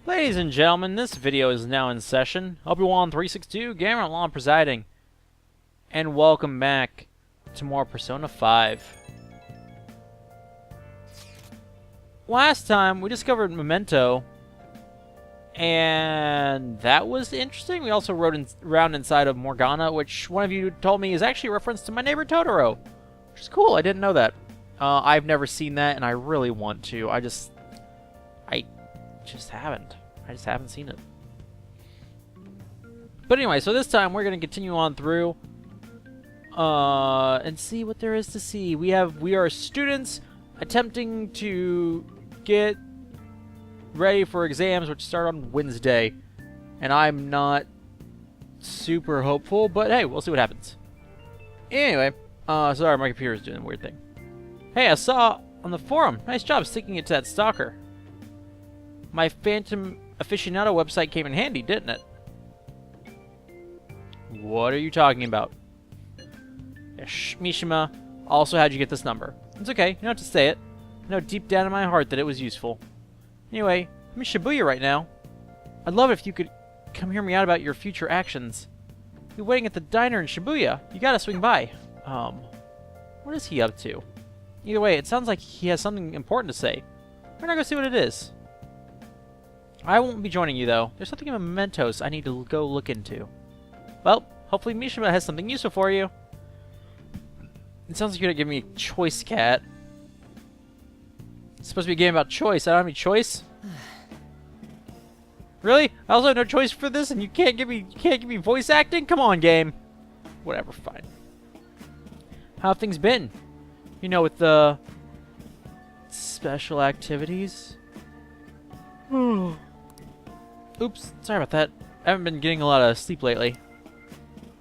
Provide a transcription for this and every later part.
Ladies and gentlemen, this video is now in session. Obi-Wan 362, Gamer Law presiding. And welcome back to more Persona 5. Last time, we discovered Memento. And that was interesting. We also rode around inside of Morgana, which one of you told me is actually a reference to My Neighbor Totoro. Which is cool, I didn't know that. I've never seen that, and I really want to. I just haven't. I just haven't seen it. But anyway, so this time we're going to continue on through and see what there is to see. We are students attempting to get ready for exams, which start on Wednesday. And I'm not super hopeful, but hey, we'll see what happens. Anyway, sorry, my computer's doing a weird thing. Hey, I saw on the forum. Nice job sticking it to that stalker. My Phantom Aficionado website came in handy, didn't it? What are you talking about? Mishima, also how'd you get this number? It's okay, you don't have to say it. I know deep down in my heart that it was useful. Anyway, I'm in Shibuya right now. I'd love it if you could come hear me out about your future actions. You're waiting at the diner in Shibuya. You gotta swing by. What is he up to? Either way, it sounds like he has something important to say. We're gonna go see what it is. I won't be joining you, though. There's something in Mementos I need to go look into. Well, hopefully Mishima has something useful for you. It sounds like you're gonna give me a choice, cat. It's supposed to be a game about choice. I don't have any choice. Really? I also have no choice for this, and you can't give me voice acting? Come on, game. Whatever, fine. How have things been? You know, with the special activities. Oops, sorry about that. I haven't been getting a lot of sleep lately.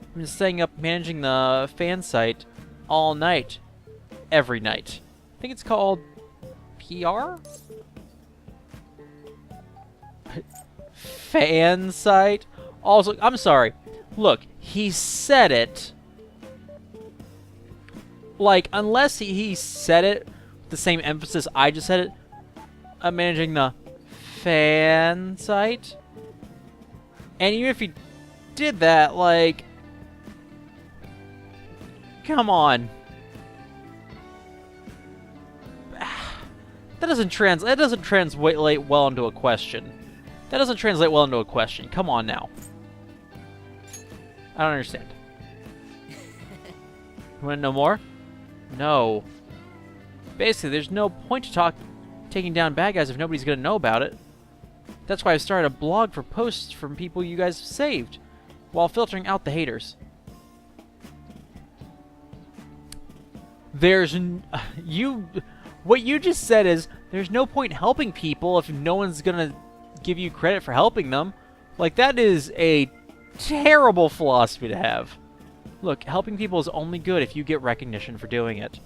I've been staying up managing the fan site all night. Every night. I think it's called PR? Fan site? Also, I'm sorry. Look, he said it. Like, unless he said it with the same emphasis I just said it, I'm managing the fan site. And even if he did that, like, come on. That doesn't translate well into a question. That doesn't translate well into a question. Come on now. I don't understand. You want to know more? No. Basically, there's no point to taking down bad guys if nobody's going to know about it. That's why I started a blog for posts from people you guys have saved, while filtering out the haters. What you just said is, there's no point helping people if no one's gonna give you credit for helping them. Like, that is a terrible philosophy to have. Look, helping people is only good if you get recognition for doing it.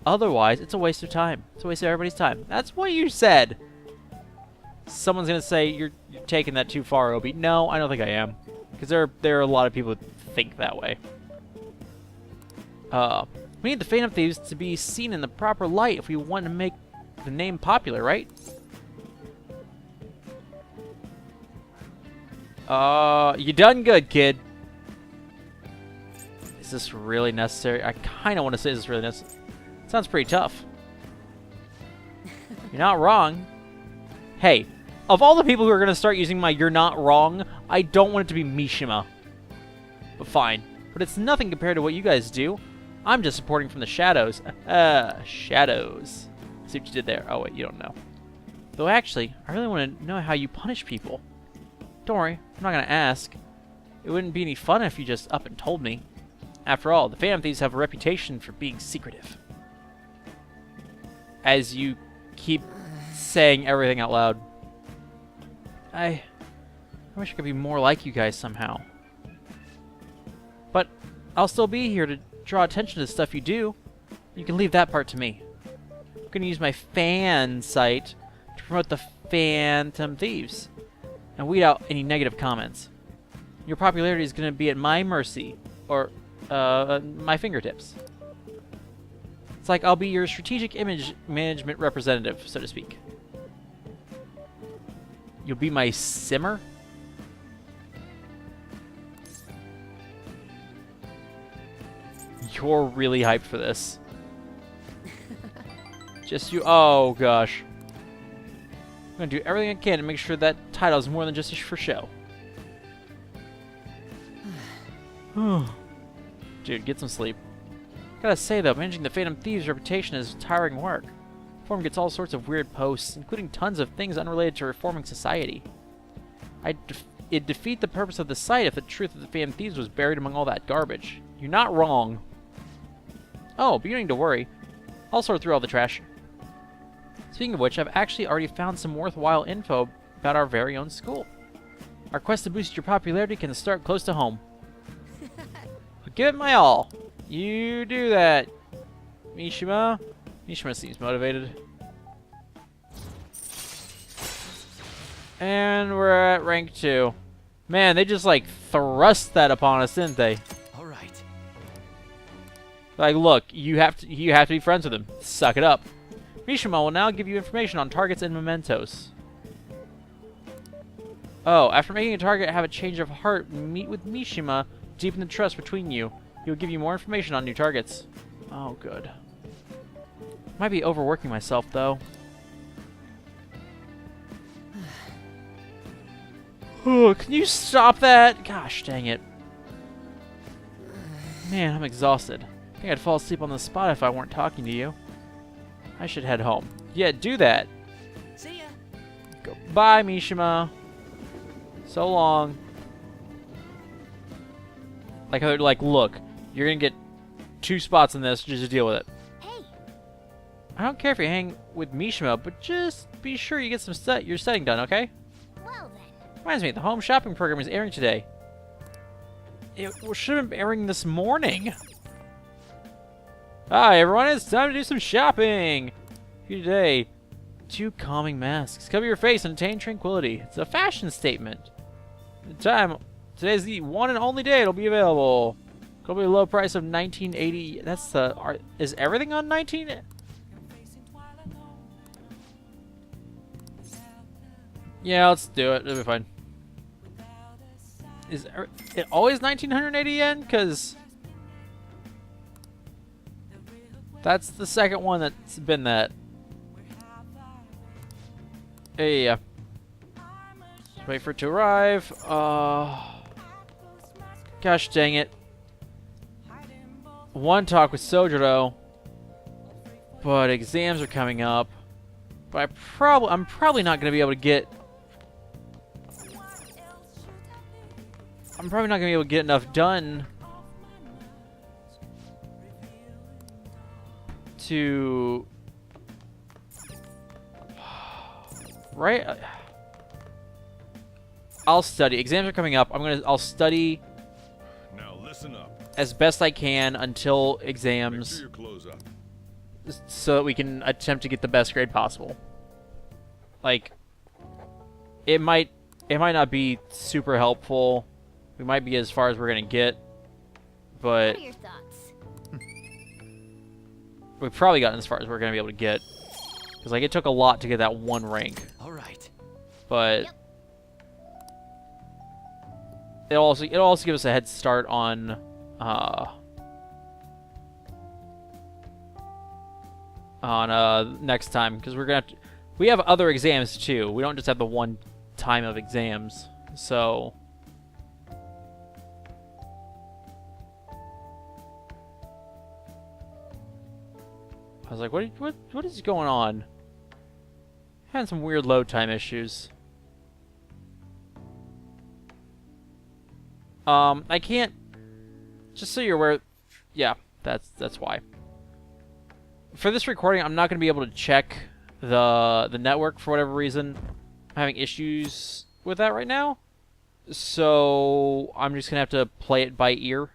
Otherwise, it's a waste of time. It's a waste of everybody's time. That's what you said. Someone's gonna say, you're taking that too far, Obi. No, I don't think I am. Because there are a lot of people who think that way. We need the Phantom Thieves to be seen in the proper light if we want to make the name popular, right? You done good, kid. Is this really necessary? I kind of want to say this is really necessary. Sounds pretty tough. You're not wrong. Hey, of all the people who are going to start using my "you're not wrong," I don't want it to be Mishima. But fine. But it's nothing compared to what you guys do. I'm just supporting from the shadows. Shadows. See what you did there. Oh, wait, you don't know. Though, actually, I really want to know how you punish people. Don't worry, I'm not going to ask. It wouldn't be any fun if you just up and told me. After all, the Phantom Thieves have a reputation for being secretive. As you keep saying everything out loud. I wish I could be more like you guys somehow. But I'll still be here to draw attention to the stuff you do. You can leave that part to me. I'm going to use my fan site to promote the Phantom Thieves and weed out any negative comments. Your popularity is going to be at my mercy, or my fingertips. It's like I'll be your strategic image management representative, so to speak. You'll be my simmer? You're really hyped for this. Just you. Oh, gosh. I'm going to do everything I can to make sure that title is more than just for show. Dude, get some sleep. Gotta say, though, managing the Phantom Thieves' reputation is tiring work. The forum gets all sorts of weird posts, including tons of things unrelated to reforming society. It'd defeat the purpose of the site if the truth of the Phantom Thieves was buried among all that garbage. You're not wrong. Oh, but you don't need to worry. I'll sort through all the trash. Speaking of which, I've actually already found some worthwhile info about our very own school. Our quest to boost your popularity can start close to home. But give it my all. You do that, Mishima. Mishima seems motivated. And we're at rank 2. Man, they just like thrust that upon us, didn't they? All right. Like, look, you have to be friends with him. Suck it up. Mishima will now give you information on targets and mementos. Oh, after making a target have a change of heart, meet with Mishima, deepen the trust between you. He'll give you more information on new targets. Oh, good. Might be overworking myself, though. Oh, can you stop that? Gosh, dang it. Man, I'm exhausted. I think I'd fall asleep on the spot if I weren't talking to you. I should head home. Yeah, do that. See ya. Goodbye, Mishima. So long. Like, they're like, look, you're gonna get 2 spots in this, just deal with it. Hey. I don't care if you hang with Mishima, but just be sure you get your studying done, okay? Well then. Reminds me, the home shopping program is airing today. It should have been airing this morning. Hi, everyone, it's time to do some shopping. For you today, 2 calming masks. Cover your face and attain tranquility. It's a fashion statement. Today's the one and only day it'll be available. It'll be a low price of $19.80. That's the is everything on 19? Yeah, let's do it. It'll be fine. Is it always 1980 yen? Because that's the second one that's been that. Hey, just wait for it to arrive. Gosh dang it. One talk with Sojiro, but exams are coming up. But I'm probably not going to be able to get. I'm probably not going to be able to get enough done to. Right? I'll study. Exams are coming up. I'll study. Now listen up. As best I can until exams, Make sure your clothes up. so that we can attempt to get the best grade possible. Like, it might not be super helpful. We might be as far as we're gonna get, but What are your thoughts? we've probably gotten as far as we're gonna be able to get. Because like it took a lot to get that 1 rank, All right. but Yep. it'll also give us a head start on next time, because we have other exams too. We don't just have the one time of exams. So I was like, what is going on? Had some weird load time issues. I can't. Just so you're aware, yeah, that's why. For this recording, I'm not going to be able to check the network for whatever reason. I'm having issues with that right now, so I'm just gonna have to play it by ear.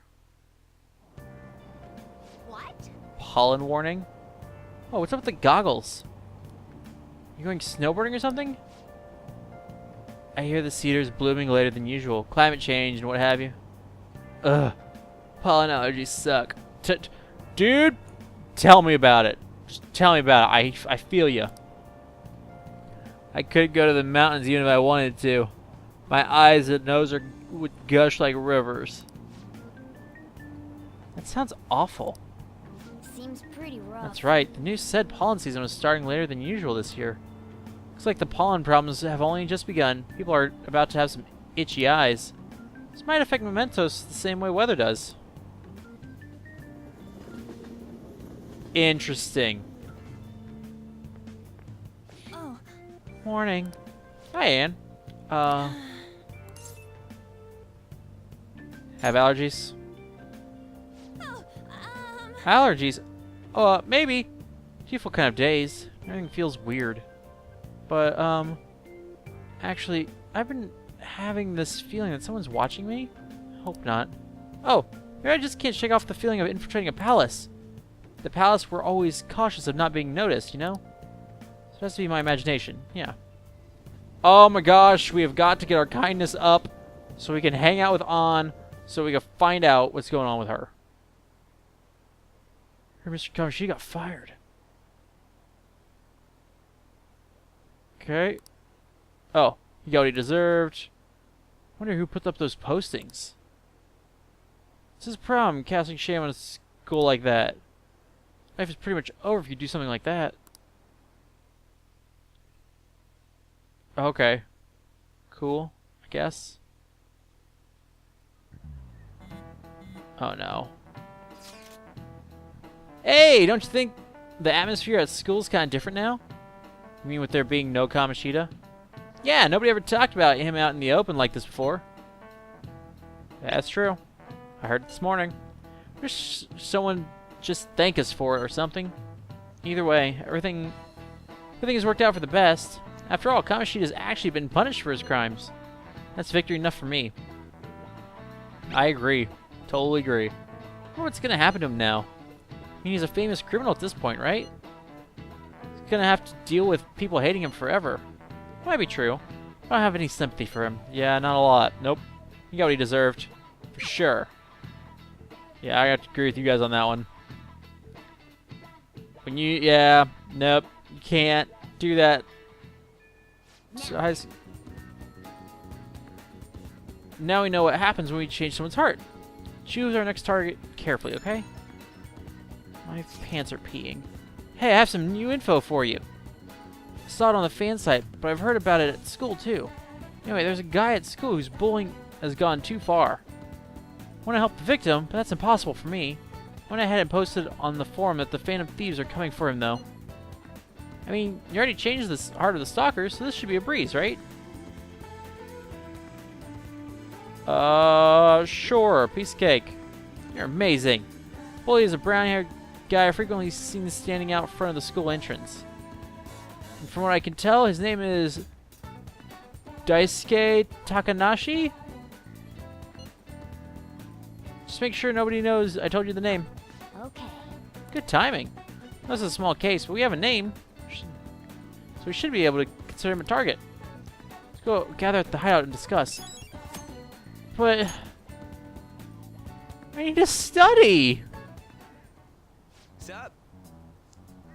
What? Pollen warning. Oh, what's up with the goggles? You going snowboarding or something? I hear the cedar's blooming later than usual. Climate change and what have you. Ugh. Pollen allergies suck. Dude, tell me about it. Just tell me about it. I feel you. I could go to the mountains even if I wanted to. My eyes and nose would gush like rivers. That sounds awful. Seems pretty rough. That's right. The news said pollen season was starting later than usual this year. Looks like the pollen problems have only just begun. People are about to have some itchy eyes. This might affect mementos the same way weather does. Interesting. Oh, Morning. Hi, Anne. Have allergies? oh, Allergies? Maybe. You feel kind of dazed. Everything feels weird. But, actually, I've been having this feeling that someone's watching me? Hope not. Oh, maybe I just can't shake off the feeling of infiltrating a palace. The palace, we're always cautious of not being noticed, you know? So it has to be my imagination, yeah. Oh my gosh, we have got to get our kindness up so we can hang out with An, so we can find out what's going on with her. Her Mr. Cover, she got fired. Okay. Oh, he got what he deserved. Wonder who put up those postings. This is a problem, casting shame on a school like that. Life is pretty much over if you do something like that. Okay. Cool, I guess. Oh no. Hey, don't you think the atmosphere at school is kind of different now? You mean with there being no Kamoshida? Yeah, nobody ever talked about him out in the open like this before. That's true. I heard it this morning. Wish someone just thank us for it or something. Either way, everything has worked out for the best. After all, Kamoshida's actually been punished for his crimes. That's victory enough for me. I agree. Totally agree. I wonder what's gonna happen to him now. I mean, he's a famous criminal at this point, right? He's gonna have to deal with people hating him forever. Might be true. I don't have any sympathy for him. Yeah, not a lot. Nope. He got what he deserved. For sure. Yeah, I have to agree with you guys on that one. When you... Yeah. Nope. You can't do that. So now we know what happens when we change someone's heart. Choose our next target carefully, okay? My pants are peeing. Hey, I have some new info for you. I saw it on the fan site, but I've heard about it at school too. Anyway, there's a guy at school whose bullying has gone too far. I want to help the victim, but that's impossible for me. I went ahead and posted on the forum that the Phantom Thieves are coming for him, though. I mean, you already changed the heart of the stalker, so this should be a breeze, right? Sure. Piece of cake. You're amazing. Bully is a brown-haired guy frequently seen standing out front of the school entrance. And from what I can tell, his name is Daisuke Takanashi? Just make sure nobody knows I told you the name. okay. Good timing. This is a small case, but we have a name. So we should be able to consider him a target. Let's go gather at the hideout and discuss. But... I need to study! Sup?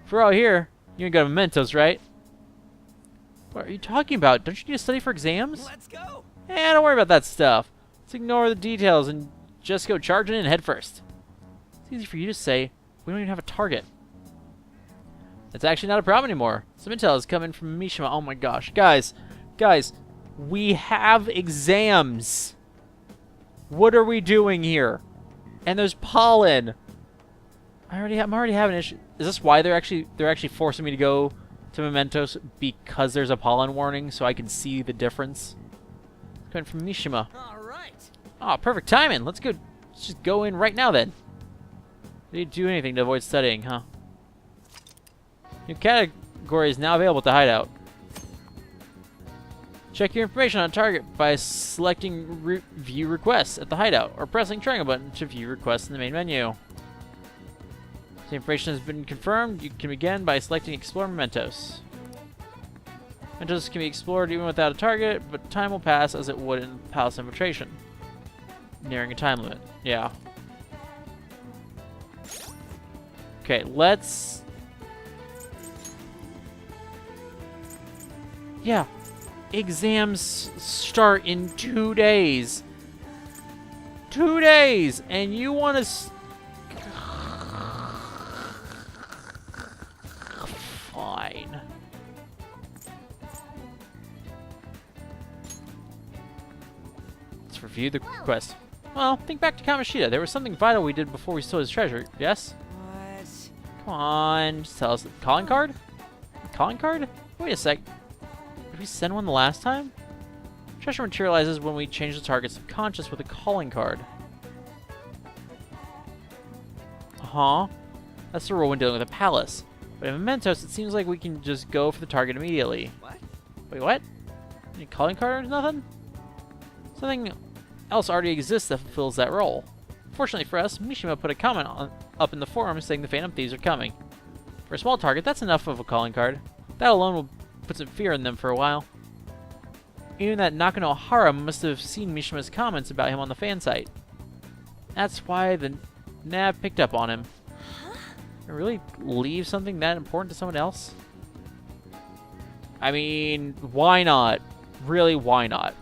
For all here, you ain't got mementos, right? What are you talking about? Don't you need to study for exams? Let's go. Eh, don't worry about that stuff. Let's ignore the details and just go charging in head first. It's easy for you to say. We don't even have a target. That's actually not a problem anymore. Some intel is coming from Mishima. Oh my gosh. Guys, we have exams. What are we doing here? And there's pollen. I'm already having an issue. Is this why they're actually forcing me to go to Mementos? Because there's a pollen warning, so I can see the difference? Coming from Mishima. All right. Oh, perfect timing. Let's just go in right now then. You need to do anything to avoid studying, huh? New category is now available at the hideout. Check your information on target by selecting View Requests at the hideout or pressing triangle button to view requests in the main menu. The information has been confirmed. You can begin by selecting Explore Mementos. Mementos can be explored even without a target, but time will pass as it would in Palace Infiltration. Nearing a time limit. Yeah. Okay, let's Yeah. Exams start in 2 days. 2 days! And you want to... Fine. Let's review the quest. Well, think back to Kamishita. There was something vital we did before we stole his treasure, yes? What? Come on, just tell us. Calling card? Calling card? Wait a sec. Did we send one the last time? Treasure materializes when we change the target's subconscious with a calling card. Uh-huh. That's the rule when dealing with a palace. But in Mementos, it seems like we can just go for the target immediately. What? Wait, what? Any calling card or nothing? Something else already exists that fulfills that role. Fortunately for us, Mishima put a comment up in the forum saying the Phantom Thieves are coming. For a small target, that's enough of a calling card. That alone will put some fear in them for a while. Even that Nakanohara must have seen Mishima's comments about him on the fan site. That's why the nav picked up on him. I really leave something that important to someone else? I mean, why not? Really, why not?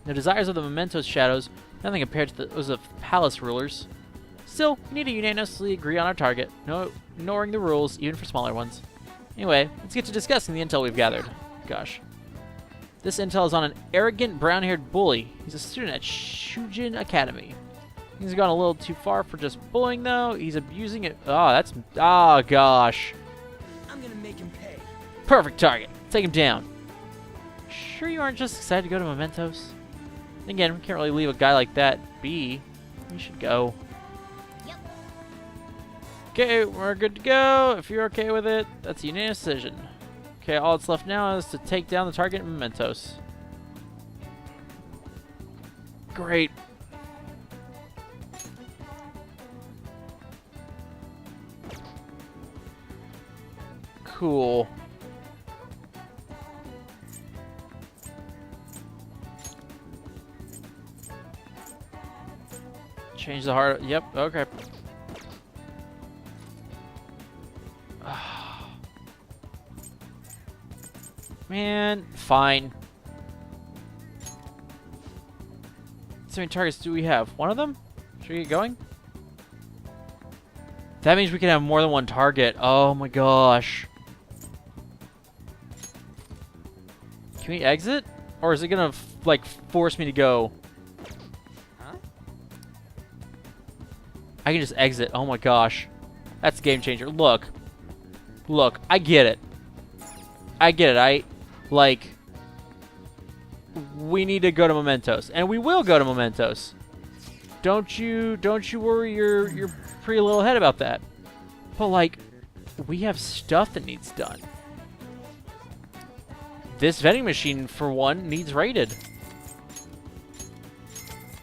The desires of the Mementos shadows, nothing compared to those of palace rulers. Still, we need to unanimously agree on our target, no ignoring the rules, even for smaller ones. Anyway, let's get to discussing the intel we've gathered. Gosh. This intel is on an arrogant, brown-haired bully. He's a student at Shujin Academy. He's gone a little too far for just bullying, though. He's abusing it. Oh, gosh. I'm gonna make him pay. Perfect target. Take him down. Sure you aren't just excited to go to Mementos? Again, we can't really leave a guy like that be. We should go. Yep. Okay, we're good to go. If you're okay with it, that's a unanimous decision. Okay, all that's left now is to take down the target in Mementos. Great. Cool. Change the heart. Yep, okay. Man, fine. So many targets do we have? One of them? Should we get going? That means we can have more than one target. Oh my gosh. Can we exit? Or is it gonna, like, force me to go? Huh? I can just exit. Oh my gosh. That's a game changer. Look. Look, I get it. I get it. We need to go to Mementos. And we will go to Mementos. Don't you worry your pretty little head about that. But, like, we have stuff that needs done. This vending machine, for one, needs raided.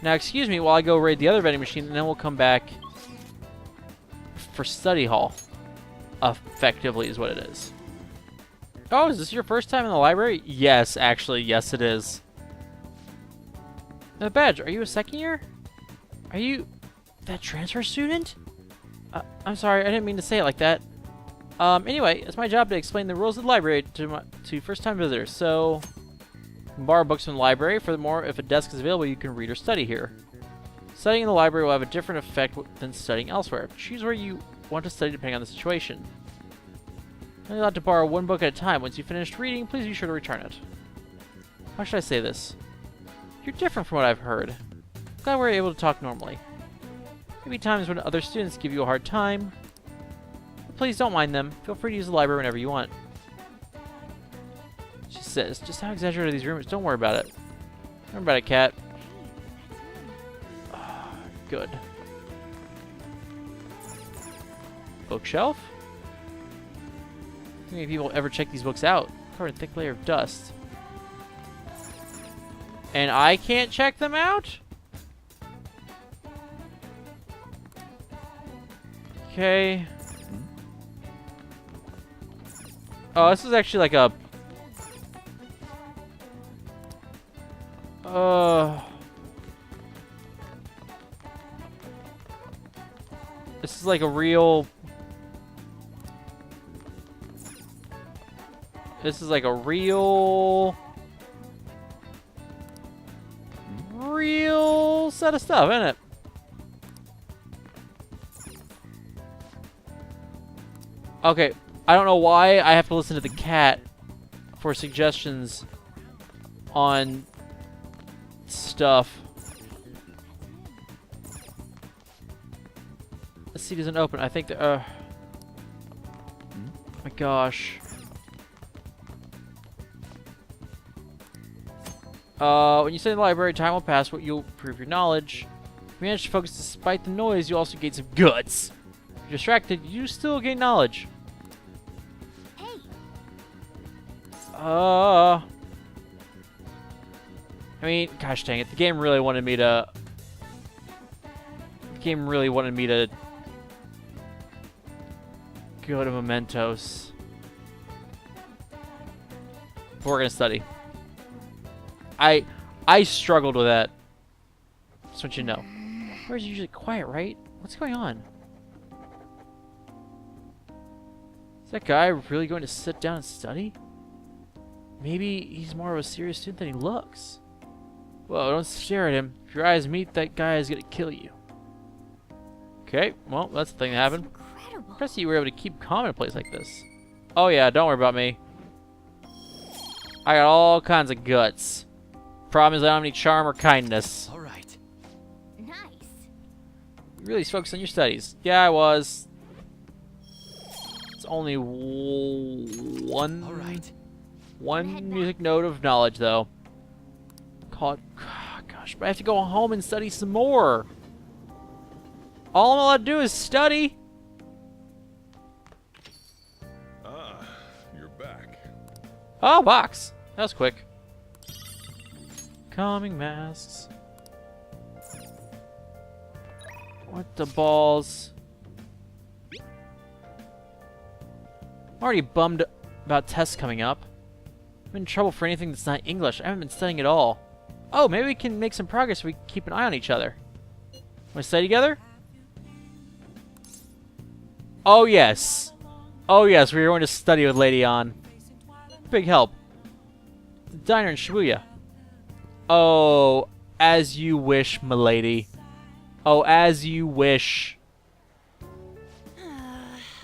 Now, excuse me while I go raid the other vending machine, and then we'll come back for study hall. Effectively is what it is. Oh, is this your first time in the library? Yes, actually. Yes, it is. Now, Badge, are you a second year? Are you that transfer student? I'm sorry, I didn't mean to say it like that. Anyway, it's my job to explain the rules of the library to first-time visitors, so you can borrow books from the library. Furthermore, if a desk is available, you can read or study here. Studying in the library will have a different effect than studying elsewhere. Choose where you want to study depending on the situation. You're only allowed to borrow one book at a time. Once you've finished reading, please be sure to return it. How should I say this? You're different from what I've heard. Glad we're able to talk normally. Maybe times when other students give you a hard time. But please don't mind them. Feel free to use the library whenever you want. She says, just how exaggerated are these rumors? Don't worry about it. Don't worry about it, Cat. Good. Bookshelf? How many people ever check these books out? Covered in a thick layer of dust. And I can't check them out? Okay. Oh, this is actually like a... This is like a real... This is like a real set of stuff, isn't it? Okay, I don't know why I have to listen to the cat for suggestions on stuff. The seat isn't open. I think the my gosh. When you stay in the library, time will pass, but you'll improve your knowledge. If you manage to focus despite the noise, you also gain some guts. If you're distracted, you still gain knowledge. Hey, I mean, gosh dang it, the game really wanted me to... go to Mementos. But we're gonna study. I struggled with that. Just want you to know. Where's usually quiet, right? What's going on? Is that guy really going to sit down and study? Maybe he's more of a serious student than he looks. Whoa, don't stare at him. If your eyes meet, that guy is gonna kill you. Okay, well, that's the thing that happened. incredible. Impressed you were able to keep calm in a place like this. Oh yeah, don't worry about me. I got all kinds of guts. Problem is I don't have any charm or kindness. All right. Nice. You really focused on your studies. Yeah, I was. It's only one All right. one music note of knowledge, though. Call it. Gosh, but I have to go home and study some more. All I'm allowed to do is study. Ah, you're back. Oh, box. That was quick. Calming masks. What the balls? I'm already bummed about tests coming up. I'm in trouble for anything that's not English. I haven't been studying at all. Oh, maybe we can make some progress if we keep an eye on each other. Want to study together? Oh, yes. Oh, yes, we are going to study with Lady An. Big help. The diner in Shibuya. Oh, as you wish, milady. Oh, as you wish.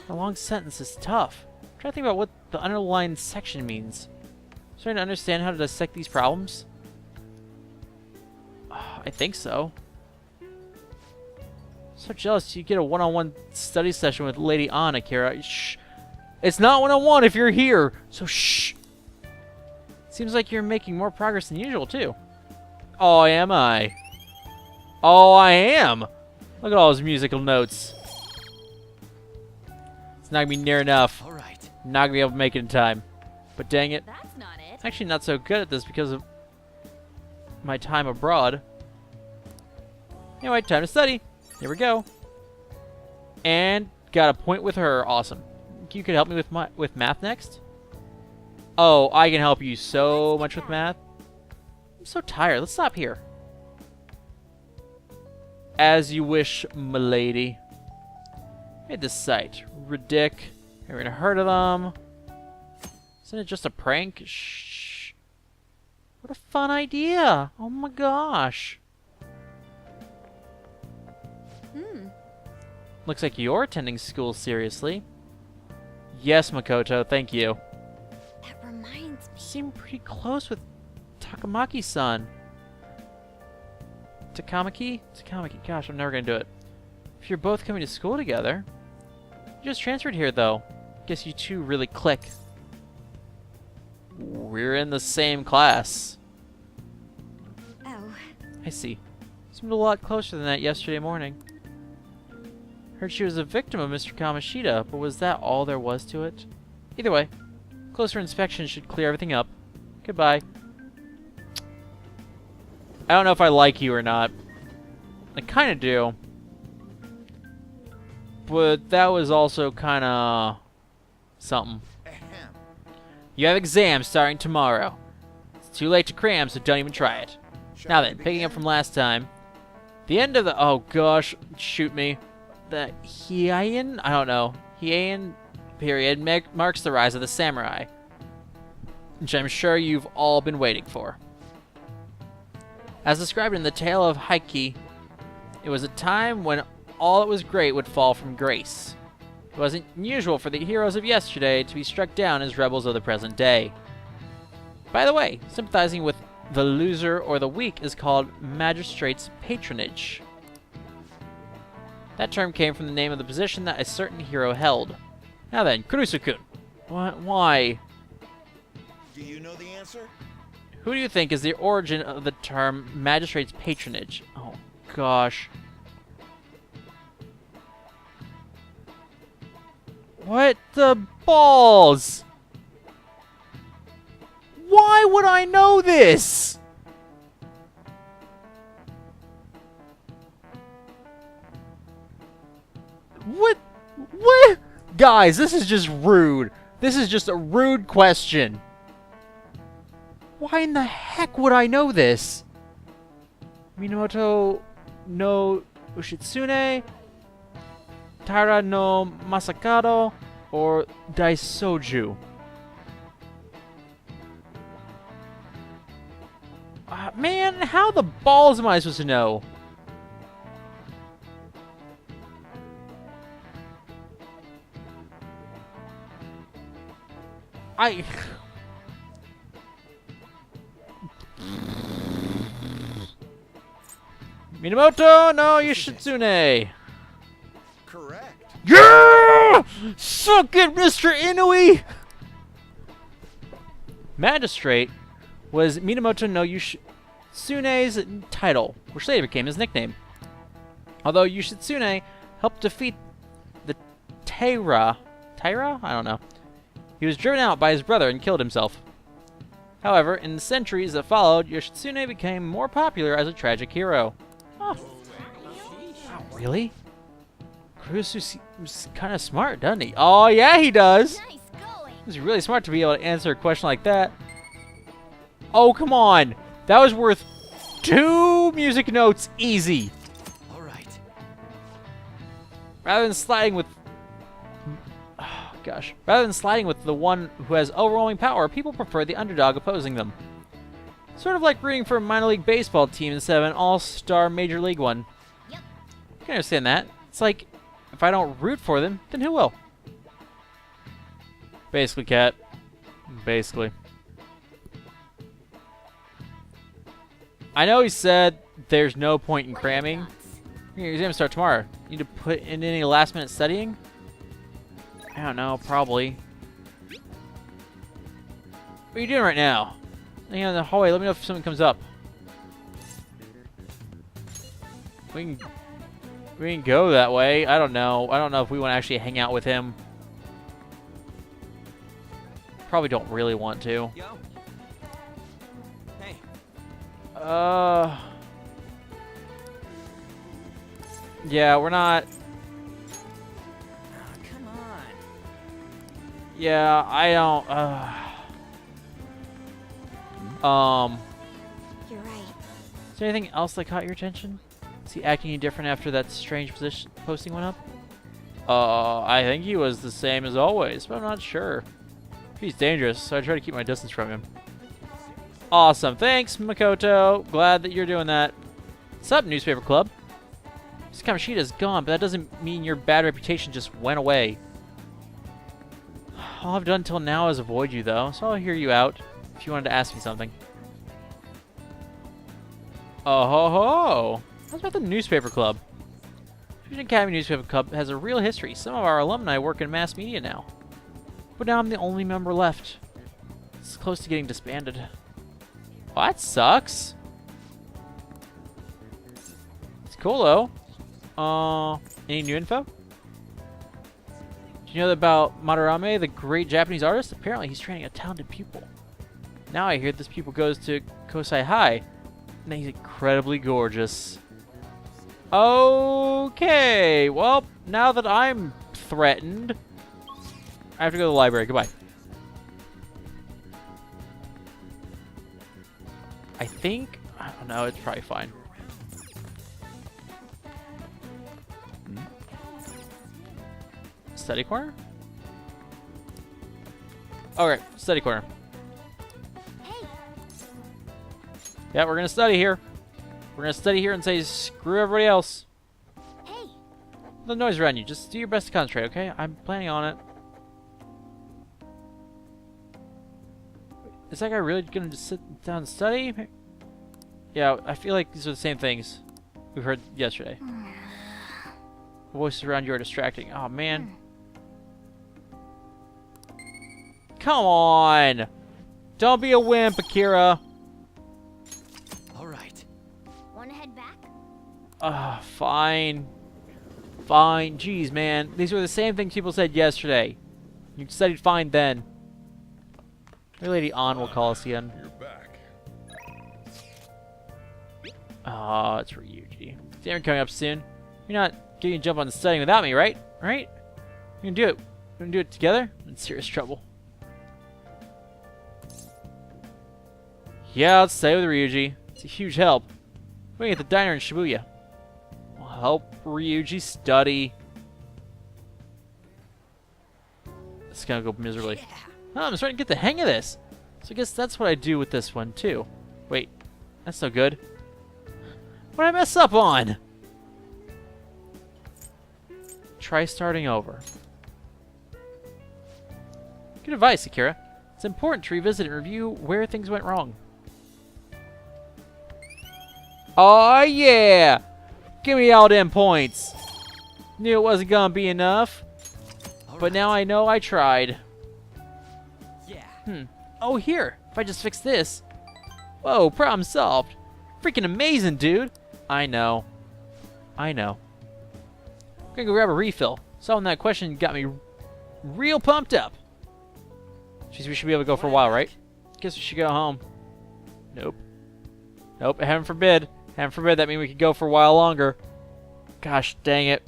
A long sentence is tough. I'm trying to think about what the underlined section means. Starting to understand how to dissect these problems? I think so. So jealous you get a one-on-one study session with Lady An, Akira. Shh. It's not one-on-one if you're here, so shh. Seems like you're making more progress than usual, too. Oh, am I? Oh, I am! Look at all those musical notes. It's not gonna be near enough. All right. Not gonna be able to make it in time. But dang it. That's not it. I'm actually not so good at this because of my time abroad. Anyway, time to study. Here we go. And got a point with her. Awesome. You could help me with math next? Oh, I can help you so much with math. I'm so tired. Let's stop here. As you wish, milady. Made this site. Ridic. Never even heard of them. Isn't it just a prank? Shh. What a fun idea. Oh my gosh. Looks like you're attending school seriously. Yes, Makoto, thank you. That reminds me. Seem pretty close with Takamaki-san. Takamaki? Takamaki. Gosh, I'm never gonna do it. If you're both coming to school together. You just transferred here, though. Guess you two really click. We're in the same class. Oh. I see. Seemed a lot closer than that yesterday morning. Heard she was a victim of Mr. Kamoshida, but was that all there was to it? Either way, closer inspection should clear everything up. Goodbye. I don't know if I like you or not. I kind of do. But that was also kind of something. You have exams starting tomorrow. It's too late to cram, so don't even try it. Now then, picking up from last time. The end of the... Oh gosh, shoot me. The Heian? I don't know. Heian period marks the rise of the samurai. which I'm sure you've all been waiting for. As described in the tale of Heike, it was a time when all that was great would fall from grace. It wasn't unusual for the heroes of yesterday to be struck down as rebels of the present day. By the way, sympathizing with the loser or the weak is called magistrate's patronage. That term came from the name of the position that a certain hero held. Now then, Kurusu-kun. Why? Do you know the answer? Who do you think is the origin of the term magistrate's patronage? Oh, gosh. What the balls? Why would I know this? What? What? Guys, this is just rude. This is just a rude question. Why in the heck would I know this? Minamoto no Ushitsune, Taira no Masakado, or Daisoju? Man, how the balls am I supposed to know? Minamoto no Yoshitsune. Correct. Yeah! Suck it, Mr. Inui! Magistrate was Minamoto no Yoshitsune's title, which later became his nickname. Although Yoshitsune helped defeat the Taira, I don't know. He was driven out by his brother and killed himself. However, in the centuries that followed, Yoshitsune became more popular as a tragic hero. Oh, really? Kurusu seems kind of smart, doesn't he? Oh, yeah, he does. Nice going. He's really smart to be able to answer a question like that. Oh, come on. That was worth 2 music notes easy. All right. Rather than sliding with... Oh, gosh. Rather than sliding with the one who has overwhelming power, people prefer the underdog opposing them. Sort of like rooting for a minor league baseball team instead of an all-star major league one. Yep. You can understand that. It's like, if I don't root for them, then who will? Basically, Cat. Basically. I know he said there's no point in cramming. Your exams start tomorrow. Need to put in any last-minute studying? I don't know, probably. What are you doing right now? Hang on in the hallway. Let me know if something comes up. We can go that way. I don't know. I don't know if we want to actually hang out with him. Probably don't really want to. Yo. Hey. Yeah, we're not. Oh, come on. Yeah, I don't. You're right. Is there anything else that caught your attention? Is he acting any different after that strange posting went up? I think he was the same as always, but I'm not sure. He's dangerous, so I try to keep my distance from him. Awesome. Thanks, Makoto. Glad that you're doing that. What's up, newspaper club? This Kamoshida's gone, but that doesn't mean your bad reputation just went away. All I've done until now is avoid you, though, so I'll hear you out if you wanted to ask me something. Oh ho ho! How's about the newspaper club? Fusion Academy Newspaper Club has a real history. Some of our alumni work in mass media now. But now I'm the only member left. It's close to getting disbanded. Well, that sucks. It's cool though. Any new info? Do you know about Madarame, the great Japanese artist? Apparently he's training a talented pupil. Now I hear this pupil goes to Kosai High. And he's incredibly gorgeous. Okay, well, now that I'm threatened, I have to go to the library. Goodbye. I think, I don't know, it's probably fine. Study corner? Alright, study corner. Yeah, we're gonna study here. We're gonna study here and say screw everybody else. Hey, The noise around you. Just do your best to concentrate, okay? I'm planning on it. Is that guy really gonna just sit down and study? Yeah, I feel like these are the same things we heard yesterday. The voices around you are distracting. Oh, man. Come on! Don't be a wimp, Akira! All right. wanna head back? Fine. Fine. Jeez, man. These were the same things people said yesterday. You studied fine then. Your Lady An will call us again. You're back. Oh, it's Ryuji. Dinner coming up soon. You're not getting a jump on studying without me, right? Right? You can do it. We can do it together? I'm in serious trouble. Yeah, let's stay with Ryuji. It's a huge help. We at the diner in Shibuya. We'll help Ryuji study. It's gonna go miserably. Yeah. Oh, I'm starting to get the hang of this. So I guess that's what I do with this one, too. Wait, that's no good. What did I mess up on? Try starting over. Good advice, Akira. It's important to revisit and review where things went wrong. Oh, yeah! Give me all them points. Knew it wasn't gonna be enough, All but right. now I know I tried. Yeah. Oh, here. If I just fix this. Whoa, problem solved. Freaking amazing, dude. I know. I know. I'm gonna go grab a refill. Solving that question got me real pumped up. Jeez, we should be able to go for a while, right? Guess we should go home. Nope. Nope, heaven forbid. Heaven forbid that means we could go for a while longer. Gosh dang it.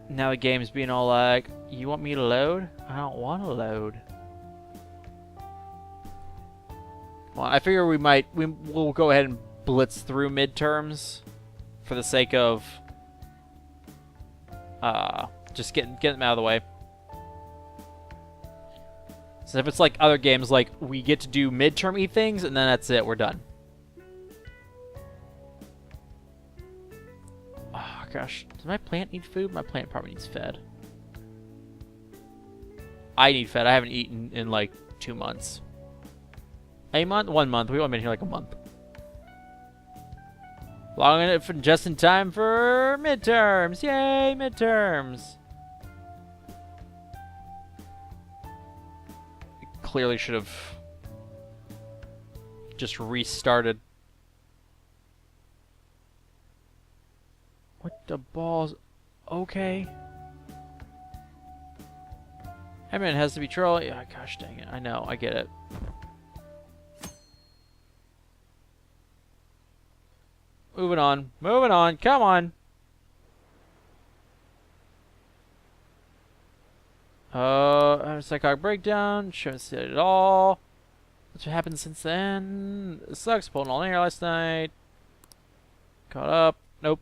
Now the game's being all like, you want me to load? I don't want to load. Well, I figure we'll go ahead and blitz through midterms for the sake of just getting them out of the way. So if it's like other games, like we get to do midterm-y things and then that's it, we're done. Oh gosh, does my plant need food? My plant probably needs fed. I need fed. I haven't eaten in like 2 months. A month? 1 month. We've only been here like a month. Long enough just in time for midterms. Yay, midterms. Clearly should have just restarted. What the balls? Okay. I mean, it has to be troll. Yeah, gosh dang it. I know. I get it. Moving on. Moving on. Come on. I have a psychotic breakdown. Shouldn't see it at all. What's happened since then? It sucks. Pulled all night last night. Caught up. Nope.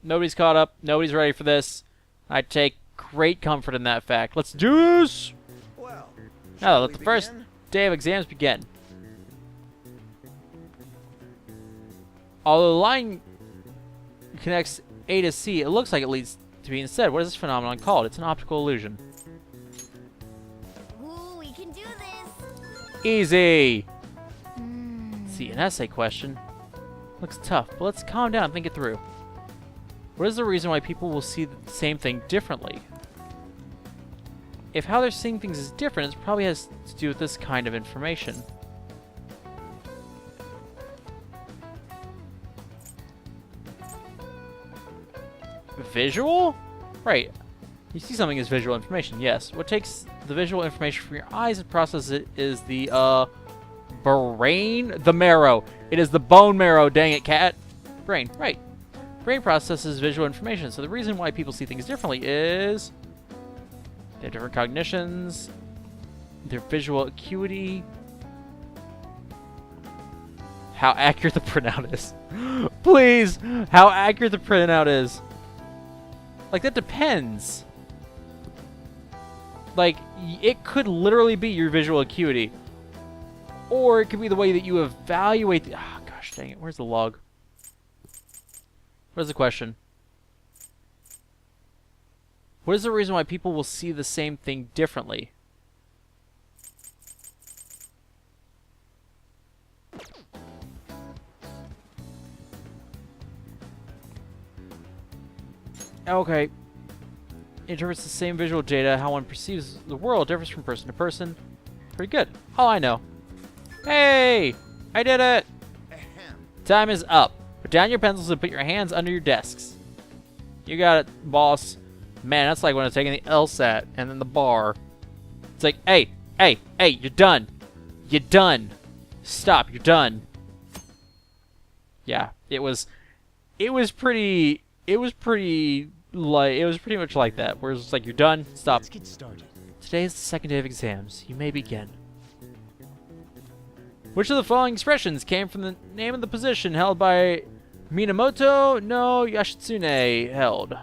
Nobody's caught up. Nobody's ready for this. I take great comfort in that fact. Let's do this! Well, Now shall let we the first begin? day of exams begin. Although the line connects A to C, it looks like it leads to B instead. What is this phenomenon called? It's an optical illusion. Ooh, we can do this. Easy! Hmm. See, an essay question. Looks tough, but let's calm down and think it through. What is the reason why people will see the same thing differently? If how they're seeing things is different, it probably has to do with this kind of information. Visual? Right. You see something as visual information, yes. What takes the visual information from your eyes and processes it is the, brain? The marrow. It is the bone marrow, dang it, cat. Brain, right. Brain processes visual information, so the reason why people see things differently is they have different cognitions, their visual acuity, how accurate the printout is. Please, how accurate the printout is. Like, that depends. Like, it could literally be your visual acuity. Or it could be the way that you evaluate the... Oh, gosh dang it. Where's the log? Where's the question? What is the reason why people will see the same thing differently? Okay. Interprets the same visual data. How one perceives the world differs from person to person. Pretty good. All I know. Hey! I did it! Ahem. Time is up. Put down your pencils and put your hands under your desks. You got it, boss. Man, that's like when I was taking the LSAT and then the bar. It's like, hey, you're done. You're done. Stop, you're done. Yeah, it was pretty much like that. Where it's like, you're done, stop. Let's get started. Today is the second day of exams. You may begin. Which of the following expressions came from the name of the position held by Minamoto no Yoshitsune held?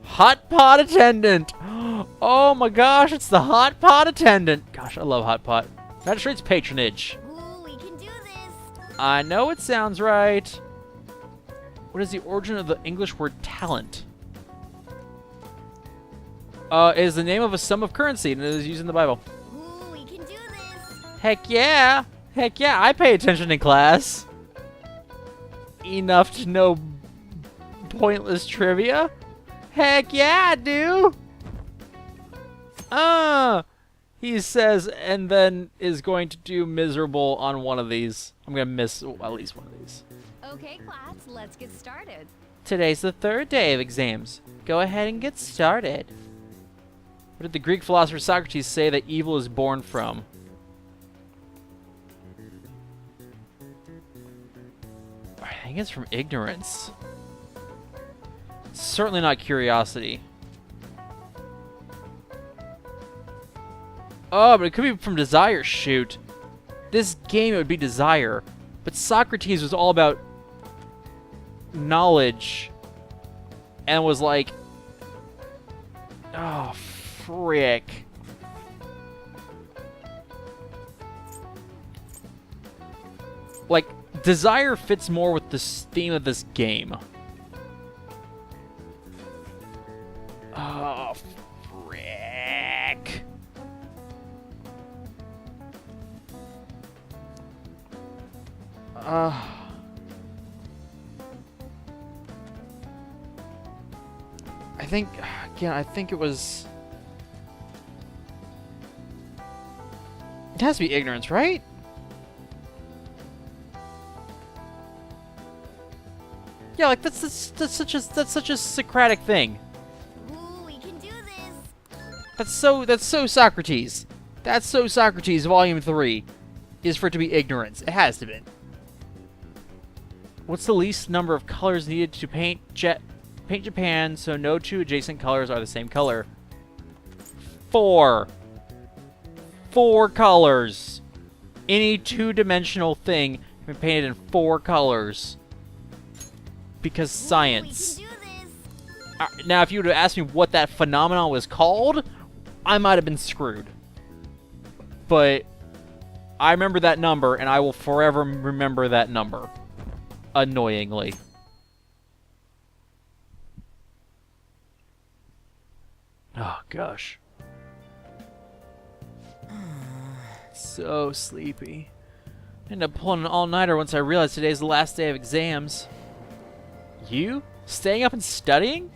Hot pot attendant! Oh my gosh, it's the hot pot attendant! Gosh, I love hot pot. Magistrate's patronage. Ooh, we can do this. I know it sounds right. What is the origin of the English word talent? It is the name of a sum of currency, and it is used in the Bible. Ooh, we can do this. Heck yeah! Heck yeah, I pay attention in class. Enough to know pointless trivia? Heck yeah, I do! He says, and then is going to do miserable on one of these. I'm gonna miss at least one of these. Okay, class, let's get started. Today's the third day of exams. Go ahead and get started. What did the Greek philosopher Socrates say that evil is born from? I think it's from ignorance. It's certainly not curiosity. Oh, but it could be from desire. Shoot. This game, it would be desire. But Socrates was all about knowledge. And was like... Oh, frick. Like, desire fits more with the theme of this game. Oh, frick. I think, again, I think it was... It has to be ignorance, right? Yeah, like that's such a Socratic thing. Ooh, we can do this. That's so Socrates. That's so Socrates. Volume 3 is for it to be ignorance. It has to be. What's the least number of colors needed to paint Japan so no two adjacent colors are the same color? 4. 4 colors. Any two-dimensional thing can be painted in 4 colors. Because science. Ooh, we can do this. Now, if you would have asked me what that phenomenon was called, I might have been screwed. But I remember that number, and I will forever remember that number. Annoyingly. Oh, gosh. So sleepy. I ended up pulling an all-nighter once I realized today's the last day of exams. You? Staying up and studying?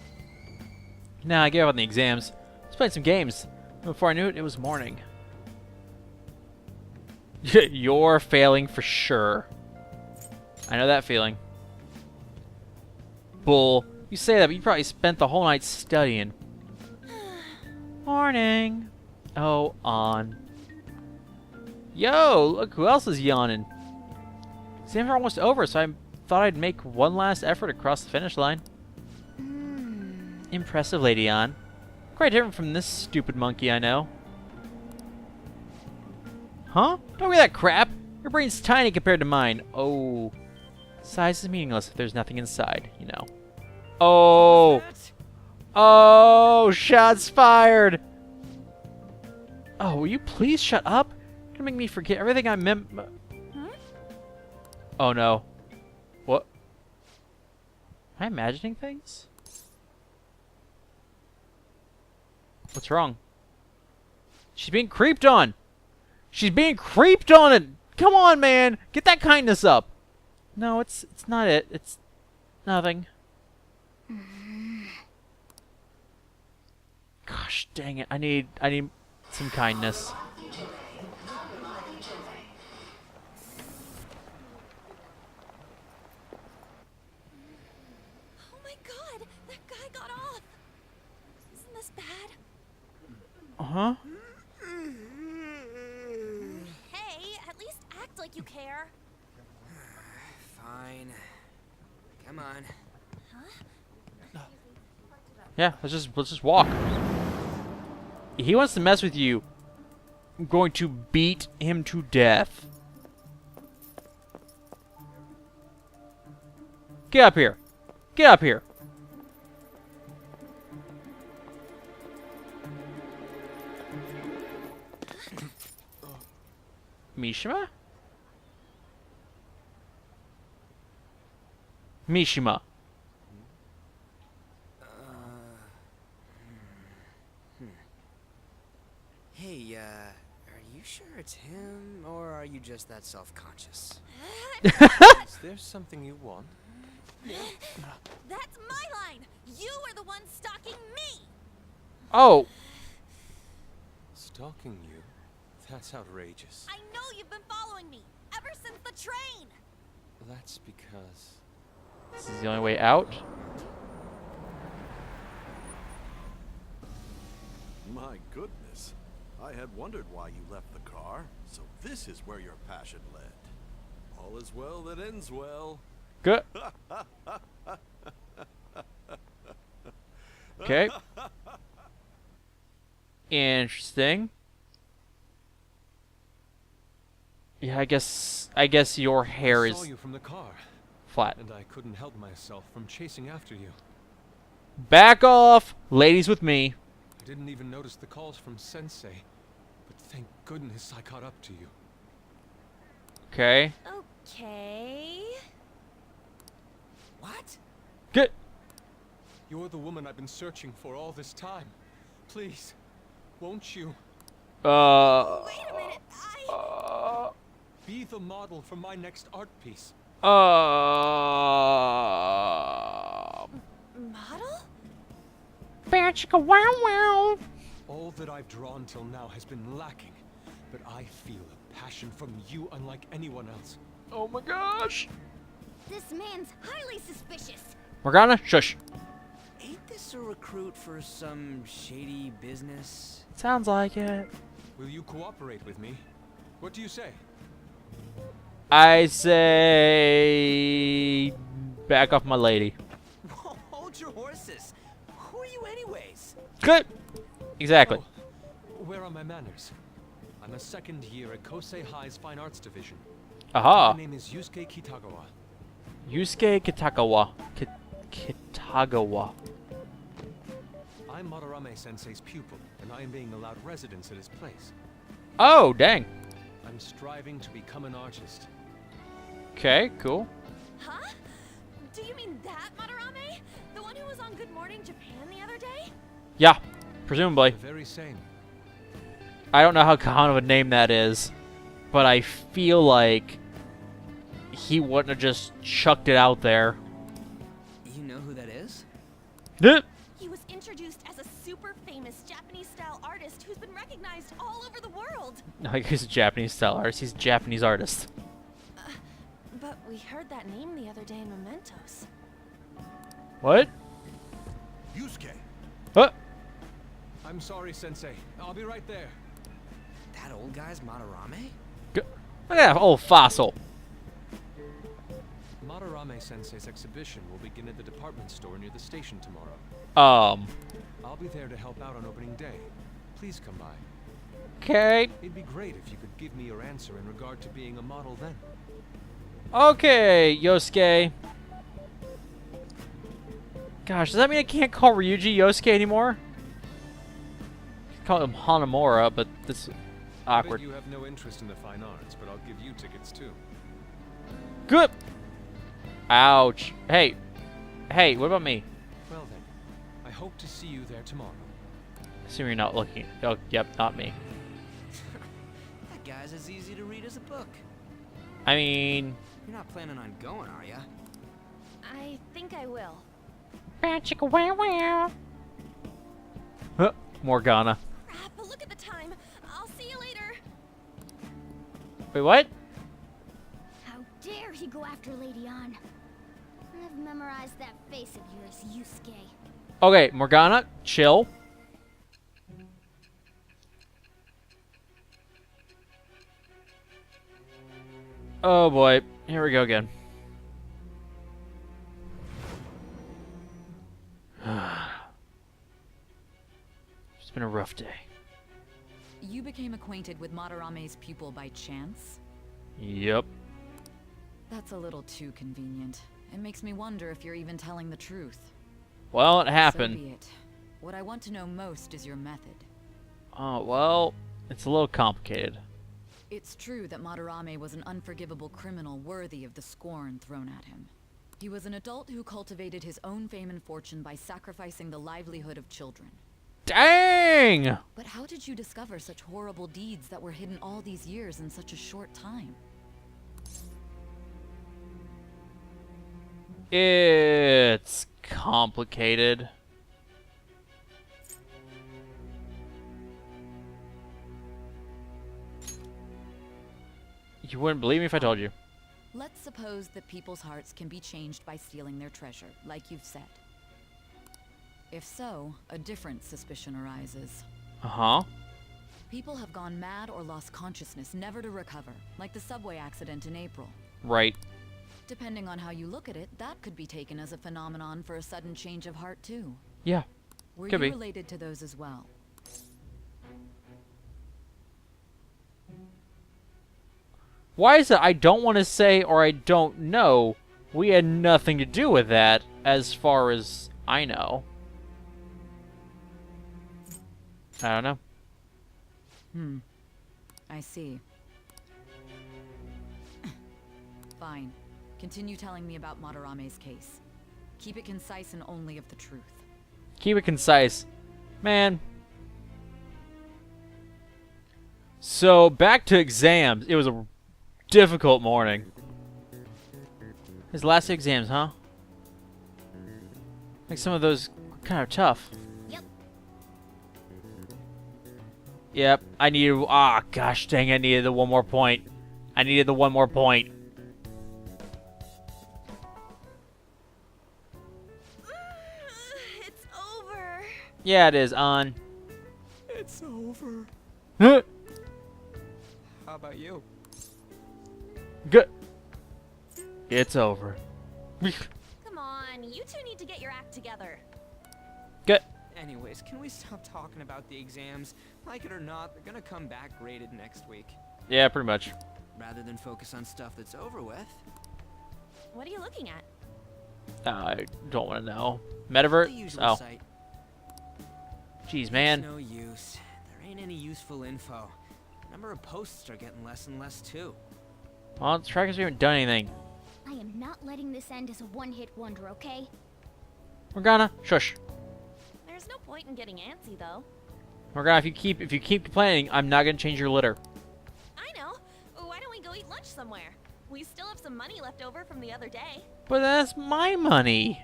Nah, I gave up on the exams. I was playing some games. Before I knew it, it was morning. You're failing for sure. I know that feeling. Bull. You say that, but you probably spent the whole night studying. Morning. Oh, on. Yo, look who else is yawning. Exams are almost over, so I thought I'd make one last effort across the finish line. Impressive, Lady Ann. Quite different from this stupid monkey I know. Huh? Don't read that crap. Your brain's tiny compared to mine. Oh. Size is meaningless if there's nothing inside, you know. Oh. Oh, shots fired. Oh, will you please shut up? You're gonna make me forget everything I meant. Oh no. What? Am I imagining things? What's wrong? She's being creeped on. She's being creeped on it. Come on, man. Get that kindness up. No, it's not it. It's nothing. Gosh, dang it. I need some kindness. Oh my god, that guy got off. Isn't this bad? Uh-huh. Hey, at least act like you care. Fine. Come on. Yeah, let's just walk. He wants to mess with you. I'm going to beat him to death. Get up here. Get up here. Mishima? Mishima. Hey, are you sure it's him, or are you just that self-conscious? Is there something you want? That's my line. You are the one stalking me. Oh, Stalking you? That's outrageous. I know you've been following me ever since the train. That's because... this is the only way out. My goodness. I had wondered why you left the car. So this is where your passion led. All is well that ends well. Good. Okay. Interesting. Yeah, I guess your hair I saw is you from the car, flat. and I couldn't help myself from chasing after you. Back off, ladies with me. I didn't even notice the calls from Sensei, but thank goodness I caught up to you. Okay. Okay. What? Good. You're the woman I've been searching for all this time. Please, won't you Wait a minute. be the model for my next art piece? Model? Chicka wow wow. All that I've drawn till now has been lacking, but I feel a passion from you unlike anyone else. Oh my gosh. This man's highly suspicious. Morgana, shush. Ain't this a recruit for some shady business? Sounds like it. Will you cooperate with me? What do you say? I say back off my lady. Hold your horses. Who are you anyways? Good. Exactly. Oh, where are my manners? I'm a second year at Kosei High's Fine Arts Division. Aha. My name is Yusuke Kitagawa. Yusuke Kitagawa. Kitagawa. I'm Madarame Sensei's pupil, and I am being allowed residence at his place. Oh, dang. I'm striving to become an artist. Okay, cool. Huh? Do you mean that Madarame? The one who was on Good Morning Japan the other day? Yeah, presumably. The very same. I don't know how common of a name that is, but I feel like he wouldn't have just chucked it out there. You know who that is? He was introduced as a super famous Japanese-style artist who's been recognized all over the world. No, he's a Japanese style artist. He's a Japanese artist. But we heard that name the other day in Mementos. What? Yusuke. What? I'm sorry, Sensei. I'll be right there. That old guy's Madarame? Look at that old fossil. Madarame Sensei's exhibition will begin at the department store near the station tomorrow. I'll be there to help out on opening day. Please come by. Okay. It'd be great if you could give me your answer in regard to being a model then. Okay, Yosuke. Gosh, does that mean I can't call Ryuji Yosuke anymore? I can call him Hanamura, but this is I awkward. bet you have no interest in the fine arts, but I'll give you tickets too. Good. Ouch. Hey. Hey, what about me? Well then, I hope to see you there tomorrow. Assuming you're not looking. Oh, yep, not me. That guy's as easy to read as a book. I mean... You're not planning on going, are ya? I think I will. Huh, Morgana. Crap, but look at the time. I'll see you later. Wait, what? How dare he go after Lady Ann? I've memorized that face of yours, Yusuke. Okay, Morgana, chill. Oh boy, here we go again. It's been a rough day. You became acquainted with Madarame's pupil by chance? Yep. That's a little too convenient. It makes me wonder if you're even telling the truth. Well, it So happened. be it. What I want to know most is your method. Oh, well, it's a little complicated. It's true that Madarame was an unforgivable criminal worthy of the scorn thrown at him. He was an adult who cultivated his own fame and fortune by sacrificing the livelihood of children. Dang! But how did you discover such horrible deeds that were hidden all these years in such a short time? It's complicated. You wouldn't believe me if I told you. Let's suppose that people's hearts can be changed by stealing their treasure, like you've said. If so, a different suspicion arises. Uh-huh. People have gone mad or lost consciousness, never to recover, like the subway accident in April. Right. Depending on how you look at it, that could be taken as a phenomenon for a sudden change of heart too. Yeah. Were Could you be. related to those as well? Why is it I don't want to say or I don't know? We had nothing to do with that, as far as I know. I don't know. I see. Fine. Continue telling me about Madarame's case. Keep it concise and only of the truth. Keep it concise. Man. So, back to exams. It was a difficult morning. His last exams, huh? Like some of those kind of tough. Yep. Yep, I needed... Ah, gosh dang, I needed the one more point. I needed the one more point. It's over. Yeah, it is, on. It's over. Good. How about you? It's over. Come on, you two need to get your act together. Good. Anyways, can we stop talking about the exams? Like it or not, they're gonna come back graded next week. Yeah, pretty much. Rather than focus on stuff that's over with. What are you looking at? I don't want to know. The Metaverse? usual Oh, site. jeez, man. It's no use. There ain't any useful info. The number of posts are getting less and less too. Well, it's trackers we haven't done anything. I am not letting this end as a one-hit wonder, okay? Morgana, shush. There's no point in getting antsy, though. Morgana, if you keep complaining, I'm not gonna change your litter. I know. Why don't we go eat lunch somewhere? We still have some money left over from the other day. But that's my money.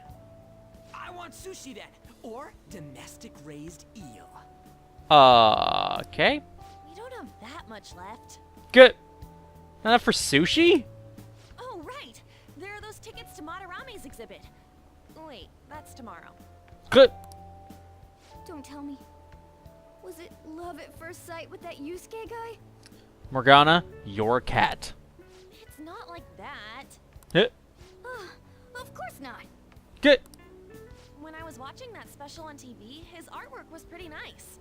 I want sushi then, or domestic raised eel. Okay. We don't have that much left. Good. Not enough for sushi? Oh, right. There are those tickets to Madarame's exhibit. Wait, that's tomorrow. Good. Don't tell me. Was it love at first sight with that Yusuke guy? Morgana, you're a cat. It's not like that. Good. Of course not. Good. When I was watching that special on TV, his artwork was pretty nice.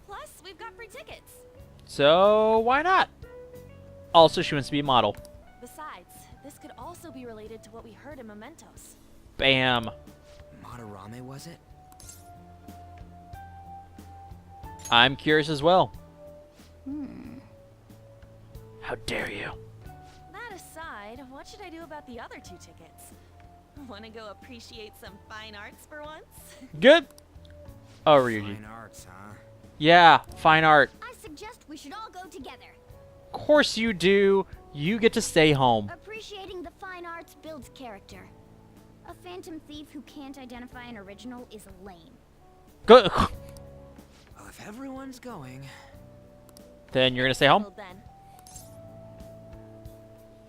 Plus, we've got free tickets. So, why not? Also, she wants to be a model. Besides, this could also be related to what we heard in Mementos. Bam. Madarame was it? I'm curious as well. How dare you? That aside, what should I do about the other 2 tickets? Want to go appreciate some fine arts for once? Good. Oh, Ryuji. Fine arts, huh? Yeah, fine art. I suggest we should all go together. Of course you do. You get to stay home. Appreciating the fine arts builds character. A phantom thief who can't identify an original is lame. Good. Well, if everyone's going... Then you're gonna stay home? Well then,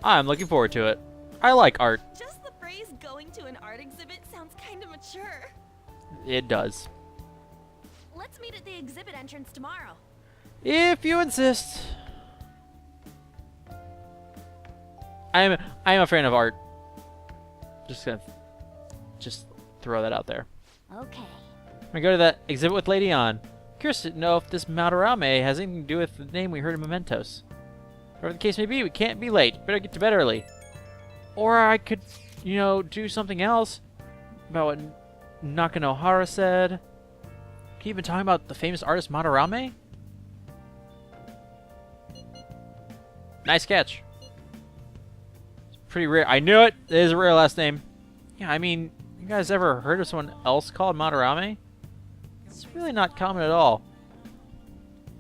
I'm looking forward to it. I like art. just the phrase going to an art exhibit sounds kind of mature. It does. Let's meet at the exhibit entrance tomorrow. If you insist. I am a fan of art. Just gonna throw that out there. Okay. I'm gonna go to that exhibit with Lady On. Curious to know if this Madarame has anything to do with the name we heard in Mementos. Whatever the case may be, we can't be late. Better get to bed early. Or I could, you know, do something else about what Nakanohara said. Can you even talk about the famous artist Madarame? Nice catch. It's pretty rare. I knew it. It is a rare last name. Yeah, I mean, you guys ever heard of someone else called Madarame? It's really not common at all.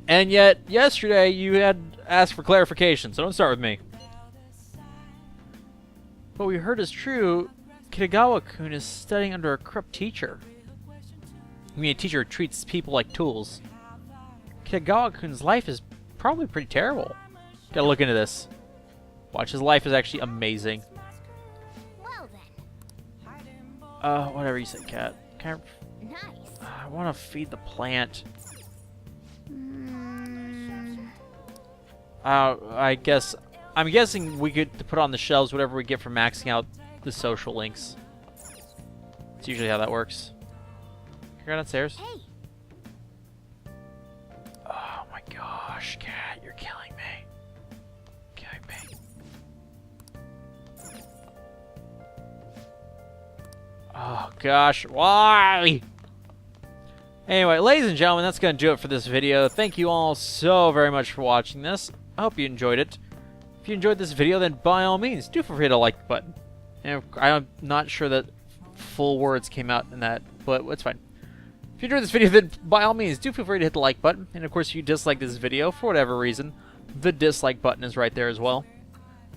And yet, yesterday you had asked for clarification, so don't start with me. What we heard is true. Kitagawa-kun is studying under a corrupt teacher. I mean, a teacher treats people like tools. Kitagawa-kun's life is probably pretty terrible. Gotta look into this. Watch, his life is actually amazing. Well then. Whatever you say, Cat. Can't, Nice. I want to feed the plant. I'm guessing we could put on the shelves whatever we get from maxing out the social links. It's usually how that works. Can I go downstairs? Hey. Oh my gosh, Cat, you're killing me. Killing me. Oh gosh, why? Anyway, ladies and gentlemen, that's going to do it for this video. Thank you all so very much for watching this. I hope you enjoyed it. If you enjoyed this video, then by all means, do feel free to like the button. And I'm not sure that full words came out in that, but it's fine. If you enjoyed this video, then by all means, do feel free to hit the like button. And of course, if you dislike this video for whatever reason, the dislike button is right there as well.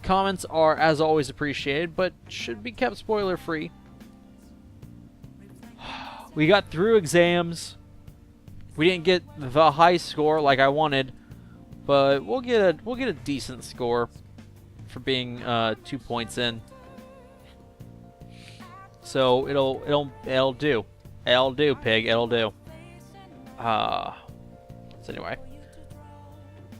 Comments are, as always, appreciated, but should be kept spoiler-free. We got through exams. We didn't get the high score like I wanted, but we'll get a decent score for being 2 points in. So it'll do. It'll do, pig. It'll do. So anyway,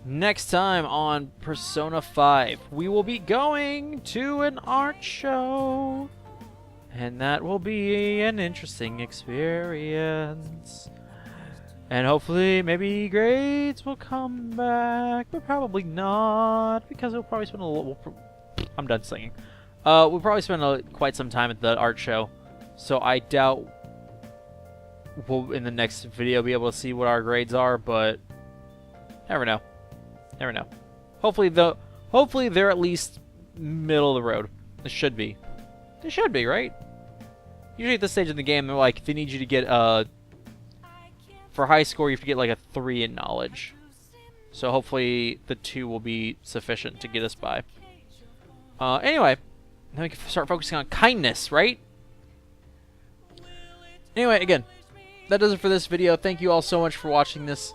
next time on Persona 5, we will be going to an art show. And that will be an interesting experience. And hopefully, maybe grades will come back, but probably not, because we'll probably spend a little... I'm done singing. We'll probably spend quite some time at the art show, so I doubt we'll, in the next video, be able to see what our grades are, but never know. Never know. Hopefully, they're at least middle of the road. They should be. They should be, right? Usually at this stage in the game, they're like, they need you to get, for high score, you have to get like a 3 in knowledge. So hopefully the 2 will be sufficient to get us by. Anyway, now we can start focusing on kindness, right? Anyway, again, that does it for this video. Thank you all so much for watching this.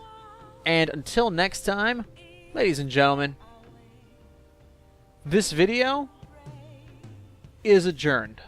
And until next time, ladies and gentlemen, this video is adjourned.